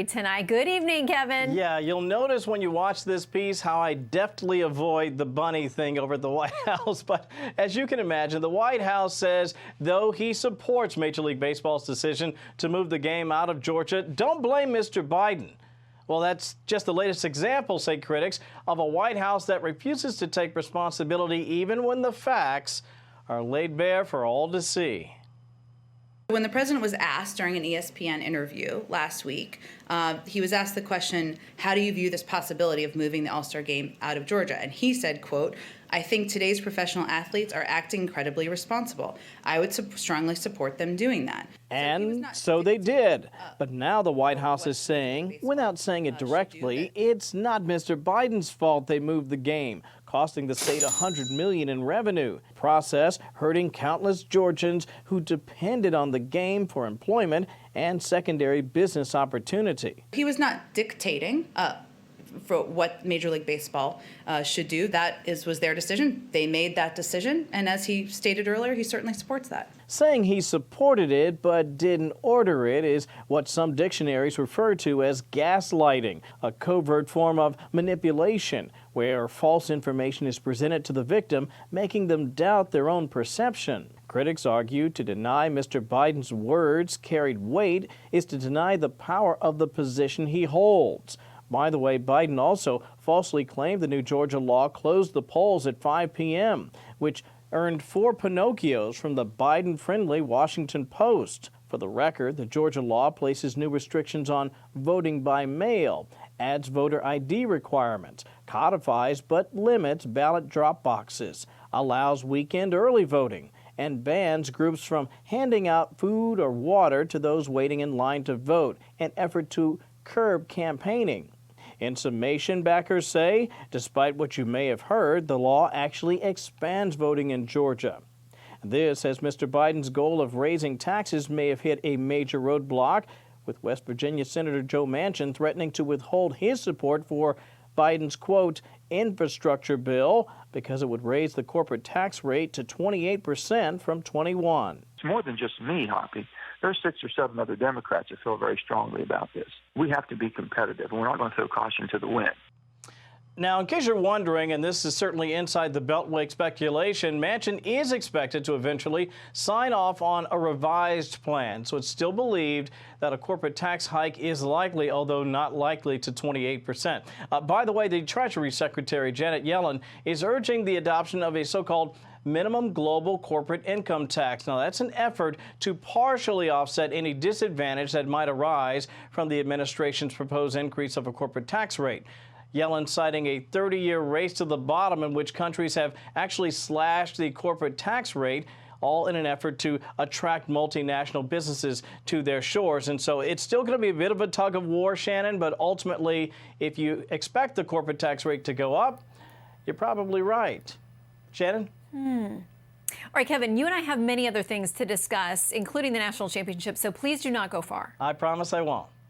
Tonight. Good evening, Kevin. Yeah, you'll notice when you watch this piece how I deftly avoid the bunny thing over at the White House. But as you can imagine, the White House says, though he supports Major League Baseball's decision to move the game out of Georgia, don't blame Mr. Biden. Well, that's just the latest example, say critics, of a White House that refuses to take responsibility even when the facts are laid bare for all to see. When the president was asked during an ESPN interview last week, he was asked the question, how do you view this possibility of moving the All-Star game out of Georgia? And he said, quote, I think today's professional athletes are acting incredibly responsible. I would strongly support them doing that. And so they did. But now the White House is saying, without saying it directly, it's not Mr. Biden's fault they moved the game, costing the state $100 million in revenue. Process hurting countless Georgians who depended on the game for employment and secondary business opportunity. He was not dictating for what Major League Baseball should do. That was their decision. They made that decision, and as he stated earlier, he certainly supports that. Saying he supported it but didn't order it is what some dictionaries refer to as gaslighting, a covert form of manipulation where false information is presented to the victim, making them doubt their own perception. Critics argue to deny Mr. Biden's words carried weight is to deny the power of the position he holds. By the way, Biden also falsely claimed the new Georgia law closed the polls at 5 p.m., which earned 4 Pinocchios from the Biden-friendly Washington Post. For the record, the Georgia law places new restrictions on voting by mail, adds voter ID requirements, codifies but limits ballot drop boxes, allows weekend early voting, and bans groups from handing out food or water to those waiting in line to vote, an effort to curb campaigning. In summation, backers say, despite what you may have heard, the law actually expands voting in Georgia. This, as Mr. Biden's goal of raising taxes may have hit a major roadblock, with West Virginia Senator Joe Manchin threatening to withhold his support for Biden's, quote, infrastructure bill because it would raise the corporate tax rate to 28% from 21%. It's more than just me, Hoppy. There's 6 or 7 other Democrats that feel very strongly about this. We have to be competitive, and we're not going to throw caution to the wind. Now, in case you're wondering, and this is certainly inside the Beltway speculation, Manchin is expected to eventually sign off on a revised plan. So it's still believed that a corporate tax hike is likely, although not likely to 28%. By the way, the Treasury Secretary Janet Yellen is urging the adoption of a so-called minimum global corporate income tax. Now, that's an effort to partially offset any disadvantage that might arise from the administration's proposed increase of a corporate tax rate. Yellen citing a 30-year race to the bottom in which countries have actually slashed the corporate tax rate, all in an effort to attract multinational businesses to their shores. And so it's still going to be a bit of a tug of war, Shannon, but ultimately, if you expect the corporate tax rate to go up, you're probably right. Shannon? All right, Kevin, you and I have many other things to discuss, including the national championship, so please do not go far. I promise I won't.